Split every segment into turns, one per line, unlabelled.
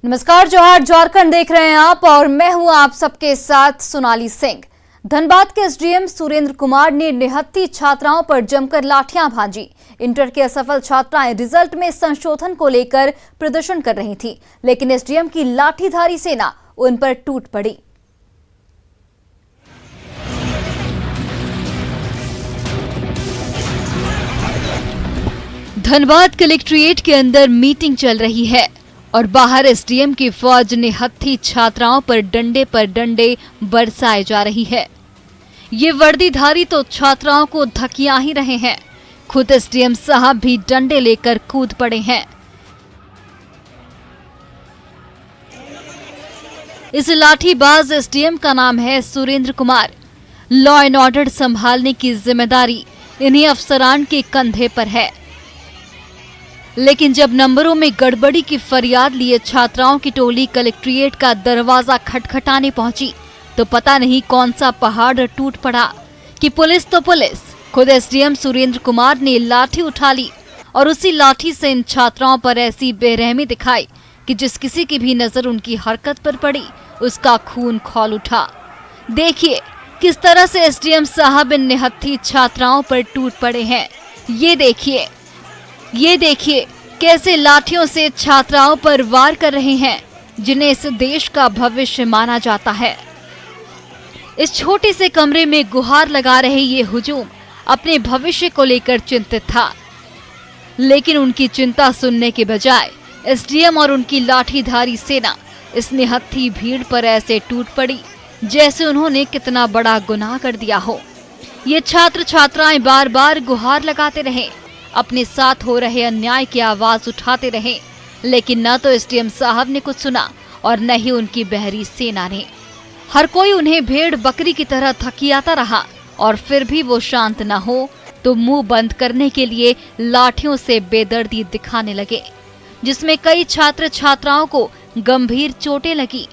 नमस्कार, जोहार झारखंड देख रहे हैं आप और मैं हूं आप सबके साथ सोनाली सिंह। धनबाद के एसडीएम सुरेंद्र कुमार ने निहत्थी छात्राओं पर जमकर लाठियां भांजी। इंटर की असफल छात्राएं रिजल्ट में संशोधन को लेकर प्रदर्शन कर रही थीं, लेकिन एसडीएम की लाठीधारी सेना उन पर टूट पड़ी। धनबाद कलेक्ट्रेट के अंदर मीटिंग चल रही है और बाहर एसडीएम की फौज निहत्थी छात्राओं पर डंडे बरसाए जा रही है। ये वर्दीधारी तो छात्राओं को धकिया ही रहे हैं। खुद एसडीएम साहब भी डंडे लेकर कूद पड़े हैं। इस लाठीबाज एसडीएम का नाम है Surendra Kumar. Law and order संभालने की जिम्मेदारी इन्हीं अफसरान के कंधे पर है। लेकिन जब नंबरों में गड़बड़ी की फरियाद लिए छात्राओं की टोली कलेक्ट्रेट का दरवाजा खटखटाने पहुंची तो पता नहीं कौन सा पहाड़ टूट पड़ा कि पुलिस तो पुलिस, खुद एसडीएम सुरेंद्र कुमार ने लाठी उठा ली और उसी लाठी से इन छात्राओं पर ऐसी बेरहमी दिखाई कि जिस किसी की भी नजर उनकी हरकत पर पड़ी उसका खून खौल उठा। देखिए किस तरह से एसडीएम साहब इन निहत्थी छात्राओं पर टूट पड़े हैं। ये देखिए कैसे लाठियों से छात्राओं पर वार कर रहे हैं जिन्हें इस देश का भविष्य माना जाता है। इस छोटे से कमरे में गुहार लगा रहे ये हुजूम अपने भविष्य को लेकर चिंतित था, लेकिन उनकी चिंता सुनने के बजाय एसडीएम और उनकी लाठीधारी सेना इस निहत्थी भीड़ पर ऐसे टूट पड़ी जैसे उन्होंने कितना बड़ा गुनाह कर दिया हो। ये छात्र छात्राएं बार बार गुहार लगाते रहे, अपने साथ हो रहे अन्याय की आवाज उठाते रहे, लेकिन न तो एसडीएम साहब ने कुछ सुना और न ही उनकी बहरी सेना ने। हर कोई उन्हें भेड़ बकरी की तरह थकियाता रहा और फिर भी वो शांत न हो तो मुंह बंद करने के लिए लाठियों से बेदर्दी दिखाने लगे, जिसमें कई छात्र छात्राओं को गंभीर चोटें लगी।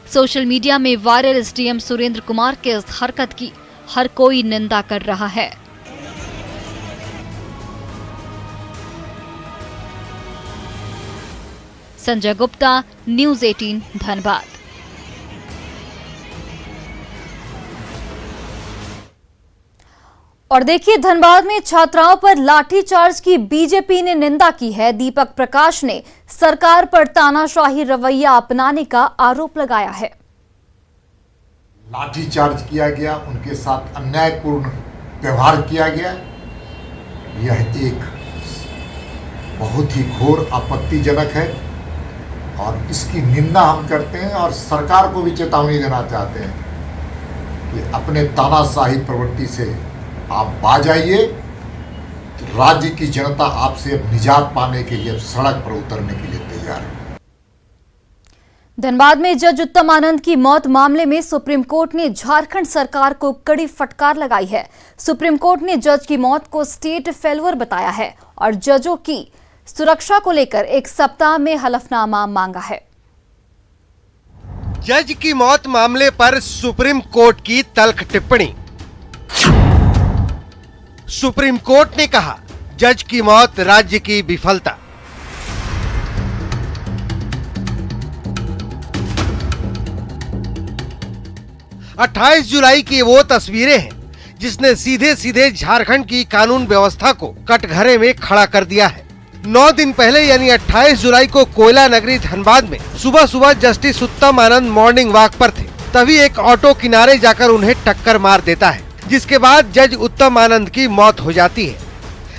सोशल मीडिया में वायरल एसडीएम सुरेंद्र कुमार के इस हरकत की हर कोई निंदा कर रहा है। संजय गुप्ता, न्यूज़ 18 धनबाद। और देखिए, धनबाद में छात्राओं पर लाठीचार्ज की बीजेपी ने निंदा की है। दीपक प्रकाश ने सरकार पर तानाशाही रवैया अपनाने का आरोप लगाया है।
लाठीचार्ज किया गया, उनके साथ अन्यायपूर्ण व्यवहार किया गया। यह एक बहुत ही घोर आपत्तिजनक है और इसकी निंदा हम करते हैं और सरकार को भी चेतावनी देना चाहते हैं कि अपने तानाशाही प्रवृत्ति से आप बाज आइए। राज्य की जनता आपसे अब निजात पाने के लिए अब सड़क पर उतरने के लिए तैयार है।
धनबाद में जज उत्तम आनंद की मौत मामले में सुप्रीम कोर्ट ने झारखंड सरकार को कड़ी फटकार लगाई है। सुप्रीम कोर्ट ने जज की मौत को स्टेट फेल्यूर बताया है और जजों की सुरक्षा को लेकर 1 सप्ताह में हलफनामा मांगा है।
जज की मौत मामले पर सुप्रीम कोर्ट की तल्ख टिप्पणी। सुप्रीम कोर्ट ने कहा, जज की मौत राज्य की विफलता। अट्ठाईस जुलाई की वो तस्वीरें हैं जिसने सीधे सीधे झारखंड की कानून व्यवस्था को कटघरे में खड़ा कर दिया है। 9 दिन पहले यानी 28 जुलाई को कोयला नगरी धनबाद में सुबह सुबह जस्टिस उत्तम आनंद मॉर्निंग वॉक पर थे, तभी एक ऑटो किनारे जाकर उन्हें टक्कर मार देता है, जिसके बाद जज उत्तम आनंद की मौत हो जाती है।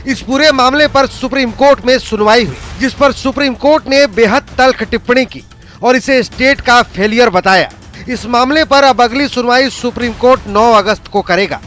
इस पूरे मामले पर सुप्रीम कोर्ट में सुनवाई हुई, जिस पर सुप्रीम कोर्ट ने बेहद तल्ख टिप्पणी की और इसे स्टेट का फेलियर बताया। इस मामले पर अब अगली सुनवाई सुप्रीम कोर्ट 9 अगस्त को करेगा।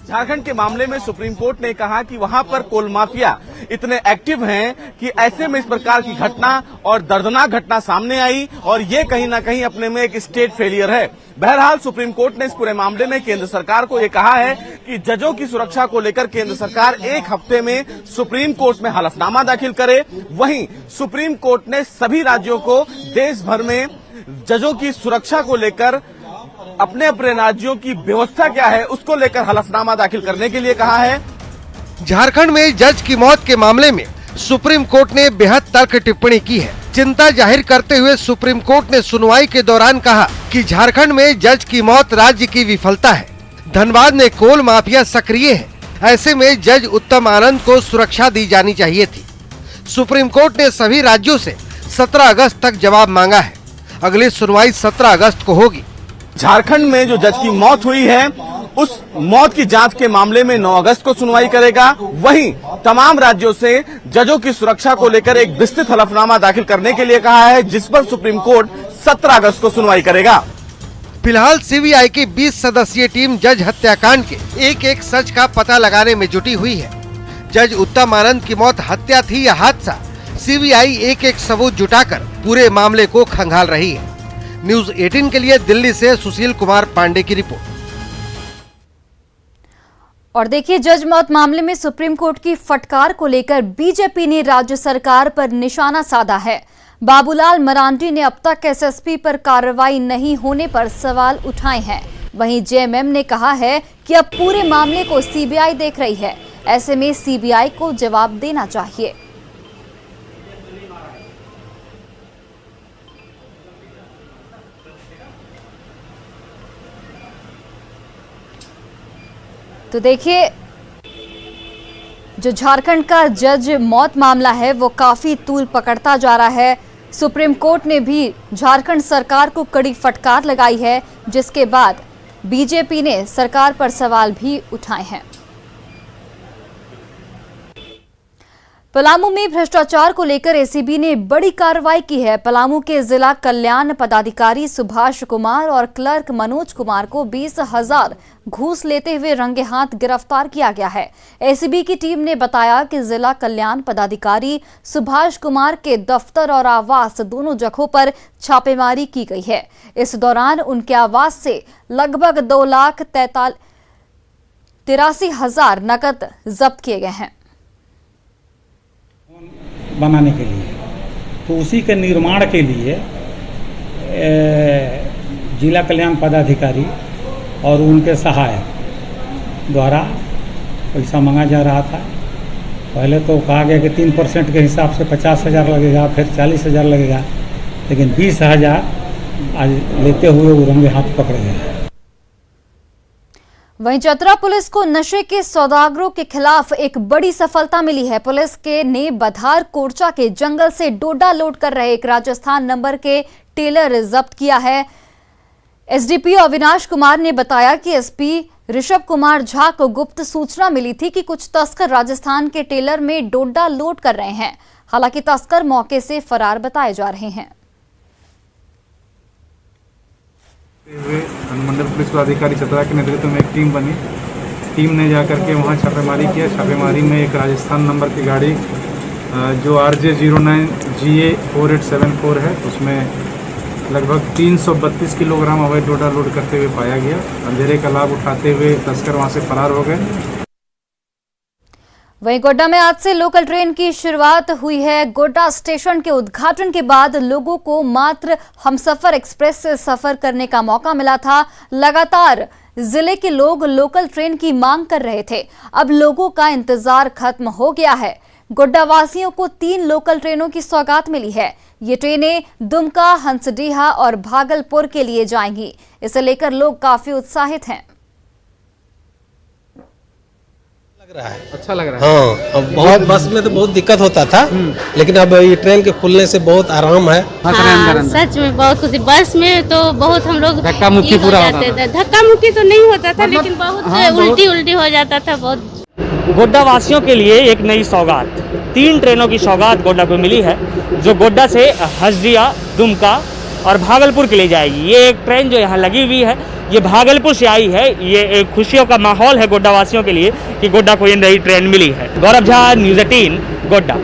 झारखंड के मामले में सुप्रीम कोर्ट ने कहा कि वहां पर कोल माफिया इतने एक्टिव हैं कि ऐसे में इस प्रकार की घटना और दर्दनाक घटना सामने आई और ये कहीं ना कहीं अपने में एक स्टेट फेलियर है। बहरहाल सुप्रीम कोर्ट ने इस पूरे मामले में केंद्र सरकार को ये कहा है कि जजों की सुरक्षा को लेकर केंद्र सरकार 1 हफ्ते में सुप्रीम कोर्ट में हलफनामा दाखिल करे। वहीं सुप्रीम कोर्ट ने सभी राज्यों को देश भर में जजों की सुरक्षा को लेकर अपने अपने राज्यों की व्यवस्था क्या है उसको लेकर हलफनामा दाखिल करने के लिए कहा है।
झारखंड में जज की मौत के मामले में सुप्रीम कोर्ट ने बेहद तर्क टिप्पणी की है। चिंता जाहिर करते हुए सुप्रीम कोर्ट ने सुनवाई के दौरान कहा कि झारखंड में जज की मौत राज्य की विफलता है। धनबाद में कोल माफिया सक्रिय है, ऐसे में जज उत्तम आनंद को सुरक्षा दी जानी चाहिए थी। सुप्रीम कोर्ट ने सभी राज्यों से 17 अगस्त तक जवाब मांगा है। अगली सुनवाई 17 अगस्त को होगी।
झारखंड में जो जज की मौत हुई है उस मौत की जांच के मामले में 9 अगस्त को सुनवाई करेगा। वहीं तमाम राज्यों से जजों की सुरक्षा को लेकर एक विस्तृत हलफनामा दाखिल करने के लिए कहा है, जिस पर सुप्रीम कोर्ट 17 अगस्त को सुनवाई करेगा।
फिलहाल सीबीआई की 20 सदस्यीय टीम जज हत्याकांड के एक सच का पता लगाने में जुटी हुई है। जज उत्तम आनंद की मौत हत्या थी या हादसा, सीबीआई एक सबूत जुटाकर पूरे मामले को खंगाल रही है। न्यूज 18 के लिए दिल्ली से सुशील कुमार पांडे की रिपोर्ट।
और देखिए, जज मौत मामले में सुप्रीम कोर्ट की फटकार को लेकर बीजेपी ने राज्य सरकार पर निशाना साधा है। बाबूलाल मरांडी ने अब तक एसएसपी पर कार्रवाई नहीं होने पर सवाल उठाए हैं। वहीं जेएमएम ने कहा है कि अब पूरे मामले को सीबीआई देख रही है, ऐसे में सीबीआई को जवाब देना चाहिए। तो देखिए, जो झारखंड का जज मौत मामला है वो काफी तूल पकड़ता जा रहा है। सुप्रीम कोर्ट ने भी झारखंड सरकार को कड़ी फटकार लगाई है, जिसके बाद बीजेपी ने सरकार पर सवाल भी उठाए हैं। पलामू में भ्रष्टाचार को लेकर एसीबी ने बड़ी कार्रवाई की है। पलामू के जिला कल्याण पदाधिकारी सुभाष कुमार और क्लर्क मनोज कुमार को 20,000 घूस लेते हुए रंगे हाथ गिरफ्तार किया गया है। एसीबी की टीम ने बताया कि जिला कल्याण पदाधिकारी सुभाष कुमार के दफ्तर और आवास दोनों जगहों पर छापेमारी की गई है। इस दौरान उनके आवास से लगभग 2,83,000 नकद जब्त किए गए हैं।
बनाने के लिए, तो उसी के निर्माण के लिए जिला कल्याण पदाधिकारी और उनके सहायक द्वारा पैसा मांगा जा रहा था। पहले तो कहा गया कि 3% के हिसाब से 50,000 लगेगा, फिर 40,000 लगेगा, लेकिन 20,000 आज लेते हुए वो रंगे हाथ पकड़े गए।
वहीं चतरा पुलिस को नशे के सौदागरों के खिलाफ एक बड़ी सफलता मिली है। पुलिस ने बधार कोरचा के जंगल से डोडा लोड कर रहे एक राजस्थान नंबर के टेलर जब्त किया है। एसडीपीओ अविनाश कुमार ने बताया कि एसपी ऋषभ कुमार झा को गुप्त सूचना मिली थी कि कुछ तस्कर राजस्थान के टेलर में डोडा लोड कर रहे हैं। हालांकि तस्कर मौके से फरार बताए जा रहे हैं।
अनुमंडल पुलिस पदाधिकारी चतरा के नेतृत्व में एक टीम बनी। टीम ने जाकर के वहाँ छापेमारी किया। छापेमारी में एक राजस्थान नंबर की गाड़ी जो RJ09GA4874 है, उसमें लगभग 332 किलोग्राम अवैध डोडा लोड करते हुए पाया गया। अंधेरे का लाभ उठाते हुए तस्कर वहाँ से फरार हो गए।
वहीं गोड्डा में आज से लोकल ट्रेन की शुरुआत हुई है। गोड्डा स्टेशन के उद्घाटन के बाद लोगों को मात्र हमसफर एक्सप्रेस से सफर करने का मौका मिला था। लगातार जिले के लोग लोकल ट्रेन की मांग कर रहे थे। अब लोगों का इंतजार खत्म हो गया है। गोड्डा वासियों को 3 लोकल ट्रेनों की सौगात मिली है। ये ट्रेनें दुमका, हंसडीहा और भागलपुर के लिए जाएंगी। इसे लेकर लोग काफी उत्साहित हैं।
अच्छा लग रहा है। हाँ, अब बहुत बस में तो बहुत दिक्कत होता था, लेकिन अब ये ट्रेन के खुलने से बहुत आराम है।
हाँ, सच में बहुत खुशी। बस में तो बहुत हम लोग
धक्का मुक्की पूरा होता था।
धक्का मुक्की तो नहीं होता था, लेकिन बहुत उल्टी हो जाता था। बहुत
गोड्डा वासियों के लिए एक नई सौगात, 3 ट्रेनों की सौगात गोड्डा को मिली है, जो गोड्डा से हंसडीहा, दुमका और भागलपुर के लिए जाएगी। ये एक ट्रेन जो यहाँ लगी हुई है, ये भागलपुर से आई है। ये एक खुशियों का माहौल है गोड्डा वासियों के लिए कि गोड्डा को ये नई ट्रेन मिली है। गौरव झा, न्यूज़ 18, गोड्डा।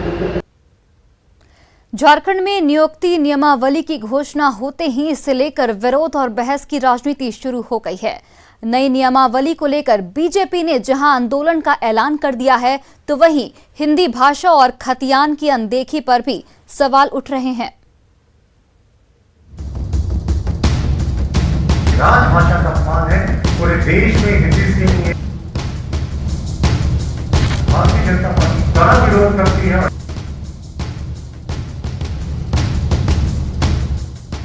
झारखंड में नियुक्ति नियमावली की घोषणा होते ही इसे लेकर विरोध और बहस की राजनीति शुरू हो गई है। नई नियमावली को लेकर बीजेपी ने जहां आंदोलन का ऐलान कर दिया है, तो वहीं हिंदी भाषा और खतियान की अनदेखी पर भी सवाल उठ रहे हैं।
राजभाषा का अपमान है। पूरे देश में हिंदी से नहीं है। भारतीय जनता पार्टी बड़ा विरोध करती है।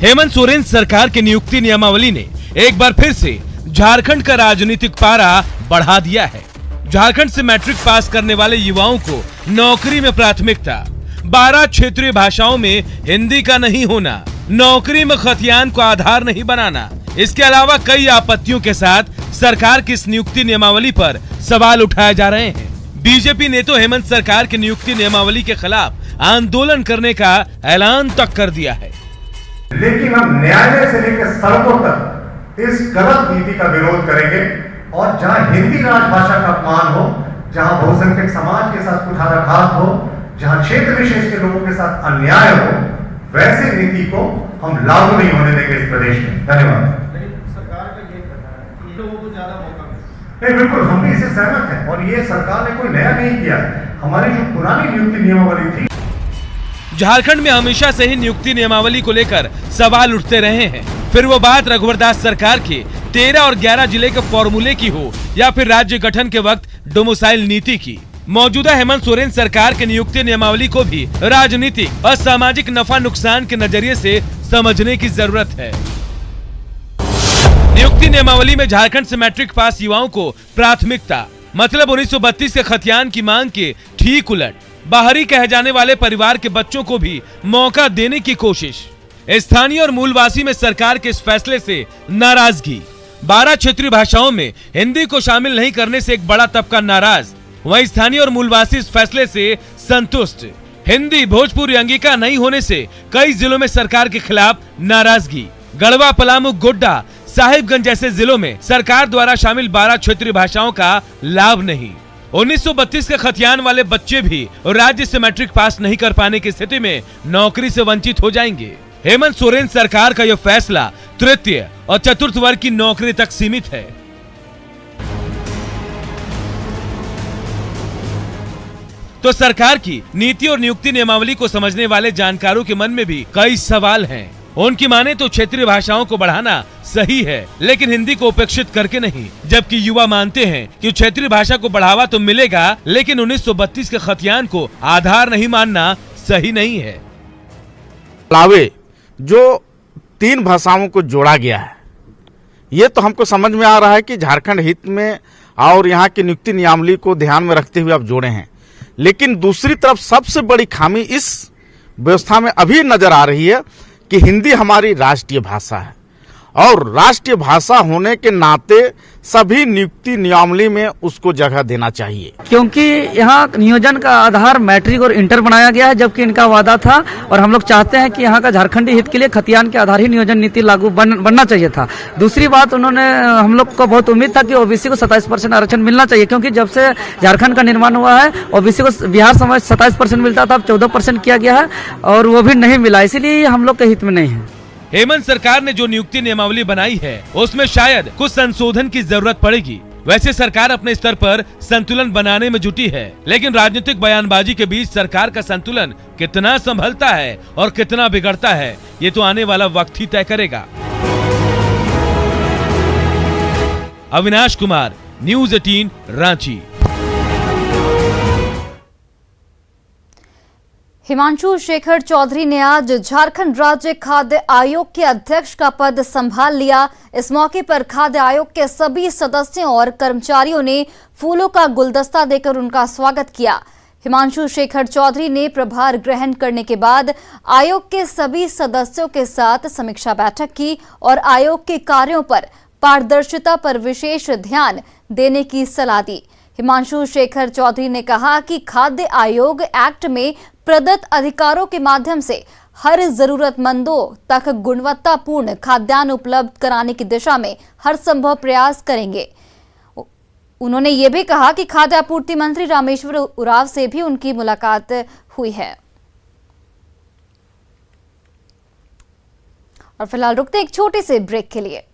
हेमंत सोरेन सरकार की नियुक्ति नियमावली ने एक बार फिर से झारखंड का राजनीतिक पारा बढ़ा दिया है। झारखंड से मैट्रिक पास करने वाले युवाओं को नौकरी में प्राथमिकता, 12 क्षेत्रीय भाषाओं में हिंदी का नहीं होना, नौकरी में खतियान को आधार नहीं बनाना, इसके अलावा कई आपत्तियों के साथ सरकार की इस नियुक्ति नियमावली पर सवाल उठाए जा रहे हैं। बीजेपी ने तो हेमंत सरकार की नियुक्ति नियमावली के खिलाफ आंदोलन करने का ऐलान तक कर दिया है।
लेकिन हम न्यायालय से लेकर सड़कों तक इस गलत नीति का विरोध करेंगे और जहां हिंदी राजभाषा का अपमान हो, जहां बहुसंख्यक समाज के साथ कुठाराघात हो, जहां क्षेत्र विशेष के लोगों के साथ अन्याय हो, वैसे नीति को हम लागू नहीं होने देंगे इस प्रदेश में। धन्यवाद। नहीं, बिल्कुल हम भी इससे सहमत हैं और ये सरकार ने कोई नया नहीं किया। हमारी जो पुरानी नियुक्ति नियमावली थी।
झारखंड में हमेशा से ही नियुक्ति नियमावली को लेकर सवाल उठते रहे हैं। फिर वो बात रघुवर दास सरकार के 13 और 11 जिले के फॉर्मूले की हो या फिर राज्य गठन के वक्त डोमिसाइल नीति की। मौजूदा हेमंत सोरेन सरकार के नियुक्ति नियमावली को भी राजनीतिक और सामाजिक नफा नुकसान के नजरिए से समझने की जरूरत है। नियुक्ति नियमावली में झारखंड से मैट्रिक पास युवाओं को प्राथमिकता, मतलब 1932 के खतियान की मांग के ठीक उलट बाहरी कहे जाने वाले परिवार के बच्चों को भी मौका देने की कोशिश। स्थानीय और मूलवासी में सरकार के इस फैसले से नाराजगी। 12 क्षेत्रीय भाषाओं में हिंदी को शामिल नहीं करने से एक बड़ा तबका नाराज, वहीं स्थानीय और मूलवासी इस फैसले से संतुष्ट। हिंदी भोजपुरी अंगिका नहीं होने से कई जिलों में सरकार के खिलाफ नाराजगी। गढ़वा, पलामू, गोड्डा, साहिबगंज जैसे जिलों में सरकार द्वारा शामिल 12 क्षेत्रीय भाषाओं का लाभ नहीं। 1932 के खतियान वाले बच्चे भी राज्य से मैट्रिक पास नहीं कर पाने की स्थिति में नौकरी से वंचित हो जाएंगे। हेमंत सोरेन सरकार का यह फैसला तृतीय और चतुर्थ वर्ग की नौकरी तक सीमित है। तो सरकार की नीति और नियुक्ति नियमावली को समझने वाले जानकारों के मन में भी कई सवाल हैं। उनकी माने तो क्षेत्रीय भाषाओं को बढ़ाना सही है, लेकिन हिंदी को उपेक्षित करके नहीं। जबकि युवा मानते हैं कि क्षेत्रीय भाषा को बढ़ावा तो मिलेगा, लेकिन 1932 के खतियान को आधार नहीं मानना सही नहीं है।
अलावे जो 3 भाषाओं को जोड़ा गया है, ये तो हमको समझ में आ रहा है कि झारखंड हित में और यहाँ की नियुक्ति नियमावली को ध्यान में रखते हुए आप जोड़े हैं। लेकिन दूसरी तरफ सबसे बड़ी खामी इस व्यवस्था में अभी नजर आ रही है कि हिंदी हमारी राष्ट्रीय भाषा है और राष्ट्रीय भाषा होने के नाते सभी नियुक्ति नियमावली में उसको जगह देना चाहिए,
क्योंकि यहाँ नियोजन का आधार मैट्रिक और इंटर बनाया गया है, जबकि इनका वादा था और हम लोग चाहते हैं कि यहाँ का झारखंडी हित के लिए खतियान के आधार ही नियोजन नीति लागू बनना चाहिए था। दूसरी बात, उन्होंने हम लोग को बहुत उम्मीद था कि ओबीसी को 27% आरक्षण मिलना चाहिए, क्योंकि जब से झारखंड का निर्माण हुआ है ओबीसी को बिहार समाज 27% मिलता था, अब 14% किया गया है और वो भी नहीं मिला, इसीलिए हम लोग के हित में नहीं है।
हेमंत सरकार ने जो नियुक्ति नियमावली बनाई है उसमें शायद कुछ संशोधन की जरूरत पड़ेगी। वैसे सरकार अपने स्तर पर संतुलन बनाने में जुटी है, लेकिन राजनीतिक बयानबाजी के बीच सरकार का संतुलन कितना संभलता है और कितना बिगड़ता है, ये तो आने वाला वक्त ही तय करेगा। अविनाश कुमार, न्यूज़ 18, रांची।
हिमांशु शेखर चौधरी ने आज झारखंड राज्य खाद्य आयोग के अध्यक्ष का पद संभाल लिया। इस मौके पर खाद्य आयोग के सभी सदस्यों और कर्मचारियों ने फूलों का गुलदस्ता देकर उनका स्वागत किया। हिमांशु शेखर चौधरी ने प्रभार ग्रहण करने के बाद आयोग के सभी सदस्यों के साथ समीक्षा बैठक की और आयोग के कार्यों पर पारदर्शिता पर विशेष ध्यान देने की सलाह दी। हिमांशु शेखर चौधरी ने कहा कि खाद्य आयोग एक्ट में प्रदत्त अधिकारों के माध्यम से हर जरूरतमंदों तक गुणवत्तापूर्ण खाद्यान्न उपलब्ध कराने की दिशा में हर संभव प्रयास करेंगे। उन्होंने ये भी कहा कि खाद्य आपूर्ति मंत्री रामेश्वर उरांव से भी उनकी मुलाकात हुई है। और फिलहाल रुकते एक छोटे से ब्रेक के लिए।